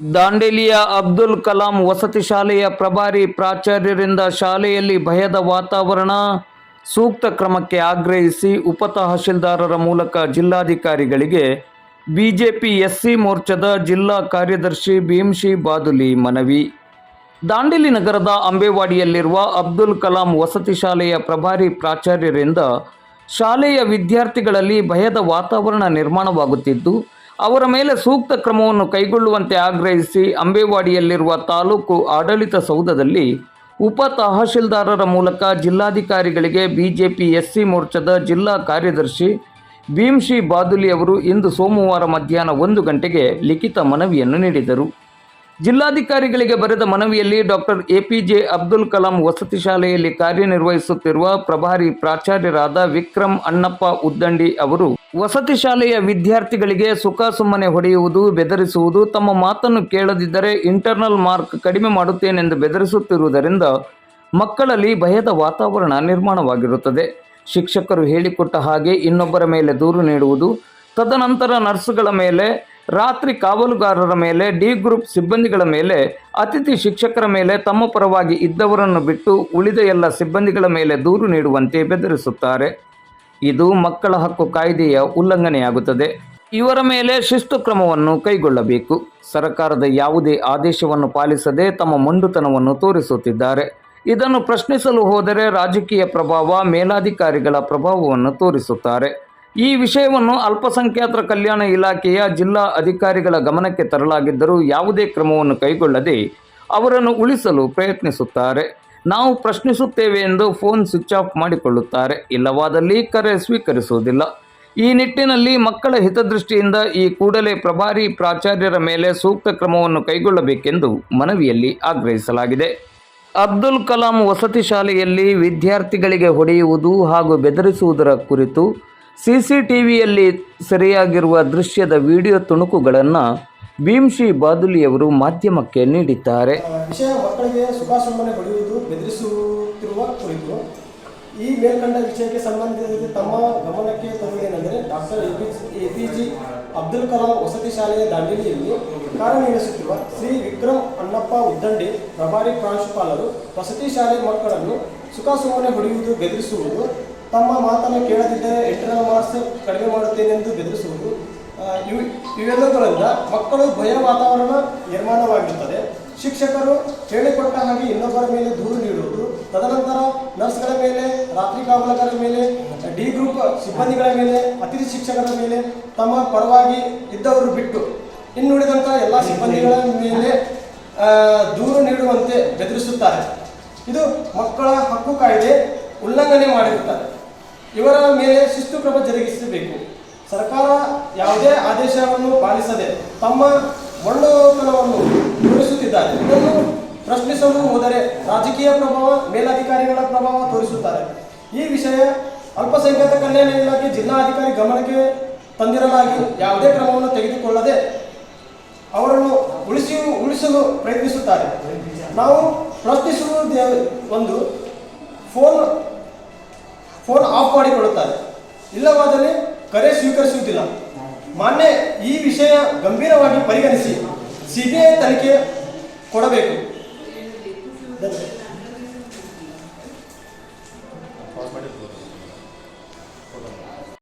ದಾಂಡೇಲಿಯ ಅಬ್ದುಲ್ ಕಲಾಂ ವಸತಿ ಶಾಲೆಯ ಪ್ರಭಾರಿ ಪ್ರಾಚಾರ್ಯರಿಂದ ಶಾಲೆಯಲ್ಲಿ ಭಯದ ವಾತಾವರಣ, ಸೂಕ್ತ ಕ್ರಮಕ್ಕೆ ಆಗ್ರಹಿಸಿ ಉಪ ತಹಶೀಲ್ದಾರರ ಮೂಲಕ ಜಿಲ್ಲಾಧಿಕಾರಿಗಳಿಗೆ ಬಿಜೆಪಿ ಎಸ್ಸಿ ಮೋರ್ಚಾದ ಜಿಲ್ಲಾ ಕಾರ್ಯದರ್ಶಿ ಭೀಮ್ಶಿ ಬಾದುಲಿ ಮನವಿ. ದಾಂಡೇಲಿ ನಗರದ ಅಂಬೇವಾಡಿಯಲ್ಲಿರುವ ಅಬ್ದುಲ್ ಕಲಾಂ ವಸತಿ ಶಾಲೆಯ ಪ್ರಭಾರಿ ಪ್ರಾಚಾರ್ಯರಿಂದ ಶಾಲೆಯ ವಿದ್ಯಾರ್ಥಿಗಳಲ್ಲಿ ಭಯದ ವಾತಾವರಣ ನಿರ್ಮಾಣವಾಗುತ್ತಿದ್ದು, ಅವರ ಮೇಲೆ ಸೂಕ್ತ ಕ್ರಮವನ್ನು ಕೈಗೊಳ್ಳುವಂತೆ ಆಗ್ರಹಿಸಿ ಅಂಬೇವಾಡಿಯಲ್ಲಿರುವ ತಾಲೂಕು ಆಡಳಿತ ಸೌಧದಲ್ಲಿ ಉಪ ತಹಶೀಲ್ದಾರರ ಮೂಲಕ ಜಿಲ್ಲಾಧಿಕಾರಿಗಳಿಗೆ ಬಿಜೆಪಿ ಎಸ್ಸಿ ಮೋರ್ಚಾದ ಜಿಲ್ಲಾ ಕಾರ್ಯದರ್ಶಿ ಭೀಮ್ಶಿ ಬಾದುಲಿ ಅವರು ಇಂದು ಸೋಮವಾರ ಮಧ್ಯಾಹ್ನ 1 ಗಂಟೆಗೆ ಲಿಖಿತ ಮನವಿಯನ್ನು ನೀಡಿದರು. ಜಿಲ್ಲಾಧಿಕಾರಿಗಳಿಗೆ ಬರೆದ ಮನವಿಯಲ್ಲಿ ಡಾಕ್ಟರ್ ಎಪಿಜೆ ಅಬ್ದುಲ್ ಕಲಾಂ ವಸತಿ ಶಾಲೆಯಲ್ಲಿ ಕಾರ್ಯನಿರ್ವಹಿಸುತ್ತಿರುವ ಪ್ರಭಾರಿ ಪ್ರಾಚಾರ್ಯರಾದ ವಿಕ್ರಮ್ ಅಣ್ಣಪ್ಪ ಉದ್ದಂಡಿ ಅವರು ವಸತಿ ಶಾಲೆಯ ವಿದ್ಯಾರ್ಥಿಗಳಿಗೆ ಸುಮ್ಮನೆ ಹೊಡೆಯುವುದು, ಬೆದರಿಸುವುದು, ತಮ್ಮ ಮಾತನ್ನು ಕೇಳದಿದ್ದರೆ ಇಂಟರ್ನಲ್ ಮಾರ್ಕ್ ಕಡಿಮೆ ಮಾಡುತ್ತೇನೆಂದು ಬೆದರಿಸುತ್ತಿರುವುದರಿಂದ ಮಕ್ಕಳಲ್ಲಿ ಭಯದ ವಾತಾವರಣ ನಿರ್ಮಾಣವಾಗಿರುತ್ತದೆ. ಶಿಕ್ಷಕರು ಹೇಳಿಕೊಟ್ಟ ಹಾಗೆ ಇನ್ನೊಬ್ಬರ ಮೇಲೆ ದೂರು ನೀಡುವುದು, ತದನಂತರ ನರ್ಸುಗಳ ಮೇಲೆ, ರಾತ್ರಿ ಕಾವಲುಗಾರರ ಮೇಲೆ, ಡಿ ಗ್ರೂಪ್ ಸಿಬ್ಬಂದಿಗಳ ಮೇಲೆ, ಅತಿಥಿ ಶಿಕ್ಷಕರ ಮೇಲೆ, ತಮ್ಮ ಪರವಾಗಿ ಇದ್ದವರನ್ನು ಬಿಟ್ಟು ಉಳಿದ ಎಲ್ಲ ಸಿಬ್ಬಂದಿಗಳ ಮೇಲೆ ದೂರು ನೀಡುವಂತೆ ಬೆದರಿಸುತ್ತಾರೆ. ಇದು ಮಕ್ಕಳ ಹಕ್ಕು ಕಾಯ್ದೆಯ ಉಲ್ಲಂಘನೆಯಾಗುತ್ತದೆ. ಇವರ ಮೇಲೆ ಶಿಸ್ತು ಕ್ರಮವನ್ನು ಕೈಗೊಳ್ಳಬೇಕು. ಸರ್ಕಾರದ ಯಾವುದೇ ಆದೇಶವನ್ನು ಪಾಲಿಸದೆ ತಮ್ಮ ಮೊಂಡುತನವನ್ನು ತೋರಿಸುತ್ತಿದ್ದಾರೆ. ಇದನ್ನು ಪ್ರಶ್ನಿಸಲು ಹೋದರೆ ರಾಜಕೀಯ ಪ್ರಭಾವ, ಮೇಲಾಧಿಕಾರಿಗಳ ಪ್ರಭಾವವನ್ನು ತೋರಿಸುತ್ತಾರೆ. ಈ ವಿಷಯವನ್ನು ಅಲ್ಪಸಂಖ್ಯಾತರ ಕಲ್ಯಾಣ ಇಲಾಖೆಯ ಜಿಲ್ಲಾ ಅಧಿಕಾರಿಗಳ ಗಮನಕ್ಕೆ ತರಲಾಗಿದ್ದರೂ ಯಾವುದೇ ಕ್ರಮವನ್ನು ಕೈಗೊಳ್ಳದೆ ಅವರನ್ನು ಉಳಿಸಲು ಪ್ರಯತ್ನಿಸುತ್ತಾರೆ. ನಾವು ಪ್ರಶ್ನಿಸುತ್ತೇವೆ ಎಂದು ಫೋನ್ ಸ್ವಿಚ್ ಆಫ್ ಮಾಡಿಕೊಳ್ಳುತ್ತಾರೆ. ಇಲ್ಲವಾದಲ್ಲಿ ಕರೆ ಸ್ವೀಕರಿಸುವುದಿಲ್ಲ. ಈ ನಿಟ್ಟಿನಲ್ಲಿ ಮಕ್ಕಳ ಹಿತದೃಷ್ಟಿಯಿಂದ ಈ ಕೂಡಲೇ ಪ್ರಭಾರಿ ಪ್ರಾಚಾರ್ಯರ ಮೇಲೆ ಸೂಕ್ತ ಕ್ರಮವನ್ನು ಕೈಗೊಳ್ಳಬೇಕೆಂದು ಮನವಿಯಲ್ಲಿ ಆಗ್ರಹಿಸಲಾಗಿದೆ. ಅಬ್ದುಲ್ ಕಲಾಂ ವಸತಿ ಶಾಲೆಯಲ್ಲಿ ವಿದ್ಯಾರ್ಥಿಗಳಿಗೆ ಹೊಡೆಯುವುದು ಹಾಗೂ ಬೆದರಿಸುವುದರ ಕುರಿತು ಸಿಸಿಟಿವಿಯಲ್ಲಿ ಸೆರೆಯಾಗಿರುವ ದೃಶ್ಯದ ವಿಡಿಯೋ ತುಣುಕುಗಳನ್ನು ಭೀಮ್ಶಿ ಬಾದುಲಿಯವರು ಮಾಧ್ಯಮಕ್ಕೆ ನೀಡಿದ್ದಾರೆ. ವಿಷಯ ಮಕ್ಕಳಿಗೆ ಸುಮ್ಮನೆ ಹೊಡೆಯುವುದು, ಬೆದರಿಸುತ್ತಿರುವ ಕುರಿತು ಈ ಮೇಲ್ಕಂಡ ವಿಷಯಕ್ಕೆ ಸಂಬಂಧಿಸಿದಂತೆ ತಮ್ಮ ಗಮನಕ್ಕೆ ತರುವುದೇನೆಂದರೆ, ಡಾಕ್ಟರ್ ಎಪಿಜೆ ಅಬ್ದುಲ್ ಕಲಾಂ ವಸತಿ ಶಾಲೆಯ ದಾಂಡೇಲಿಯಲ್ಲಿ ಕಾರ್ಯನಿರ್ವಹಿಸುತ್ತಿರುವ ಶ್ರೀ ವಿಕ್ರಮ್ ಅಣ್ಣಪ್ಪ ಉದ್ದಂಡಿ ಪ್ರಭಾರಿ ಪ್ರಾಂಶುಪಾಲರು ವಸತಿ ಶಾಲೆ ಮಕ್ಕಳನ್ನು ಸುಮ್ಮನೆ ಹೊಡೆಯುವುದು, ಬೆದರಿಸುವುದು, ತಮ್ಮ ಮಾತನ್ನು ಕೇಳದಿದ್ದರೆ ಇಂಟರ್ನಲ್ ಮಾರ್ಕ್ಸ್ ಕಡಿಮೆ ಮಾಡುತ್ತೇನೆಂದು ಬೆದರಿಸುವುದು, ಇವೆಲ್ಲದರಿಂದ ಮಕ್ಕಳು ಭಯ ವಾತಾವರಣ ನಿರ್ಮಾಣವಾಗಿರುತ್ತದೆ. ಶಿಕ್ಷಕರು ಹೇಳಿಕೊಟ್ಟ ಹಾಗೆ ಇನ್ನೊಬ್ಬರ ಮೇಲೆ ದೂರು ನೀಡುವುದು, ತದನಂತರ ನರ್ಸ್ಗಳ ಮೇಲೆ, ರಾತ್ರಿ ಕಾವಲುಗಾರರ ಮೇಲೆ, ಡಿ ಗ್ರೂಪ್ ಸಿಬ್ಬಂದಿಗಳ ಮೇಲೆ, ಅತಿಥಿ ಶಿಕ್ಷಕರ ಮೇಲೆ, ತಮ್ಮ ಪರವಾಗಿ ಇದ್ದವರು ಬಿಟ್ಟು ಇನ್ನುಳಿದಂಥ ಎಲ್ಲ ಸಿಬ್ಬಂದಿಗಳ ಮೇಲೆ ದೂರು ನೀಡುವಂತೆ ಬೆದರಿಸುತ್ತಾರೆ. ಇದು ಮಕ್ಕಳ ಹಕ್ಕು ಕಾಯ್ದೆ ಉಲ್ಲಂಘನೆ ಮಾಡಿರುತ್ತಾರೆ. ಇವರ ಮೇಲೆ ಶಿಸ್ತು ಕ್ರಮ ಜರುಗಿಸಬೇಕು. ಸರ್ಕಾರ ಯಾವುದೇ ಆದೇಶವನ್ನು ಪಾಲಿಸದೆ ತಮ್ಮ ಮೊಂಡುತನವನ್ನು ತೋರಿಸುತ್ತಿದ್ದಾರೆ. ಇದನ್ನು ಪ್ರಶ್ನಿಸಲು ಹೋದರೆ ರಾಜಕೀಯ ಪ್ರಭಾವ, ಮೇಲಧಿಕಾರಿಗಳ ಪ್ರಭಾವ ತೋರಿಸುತ್ತಾರೆ. ಈ ವಿಷಯ ಅಲ್ಪಸಂಖ್ಯಾತ ಕಲ್ಯಾಣ ಇಲಾಖೆ ಜಿಲ್ಲಾಧಿಕಾರಿ ಗಮನಕ್ಕೆ ತಂದಿರಲಾಗಿ ಯಾವುದೇ ಕ್ರಮವನ್ನು ತೆಗೆದುಕೊಳ್ಳದೆ ಅವರನ್ನು ಉಳಿಸಲು ಪ್ರಯತ್ನಿಸುತ್ತಾರೆ. ನಾವು ಪ್ರಶ್ನಿಸುವುದು ಒಂದು ಫೋನ್ ಆಫ್ ಮಾಡಿಕೊಳ್ಳುತ್ತಾರೆ, ಇಲ್ಲವಾದರೆ ಕರೆ ಸ್ವೀಕರಿಸುವುದಿಲ್ಲ. ಮಾನ್ಯ ಈ ವಿಷಯ ಗಂಭೀರವಾಗಿ ಪರಿಗಣಿಸಿ ಸಿಬಿಐ ತನಿಖೆ ಕೊಡಬೇಕು.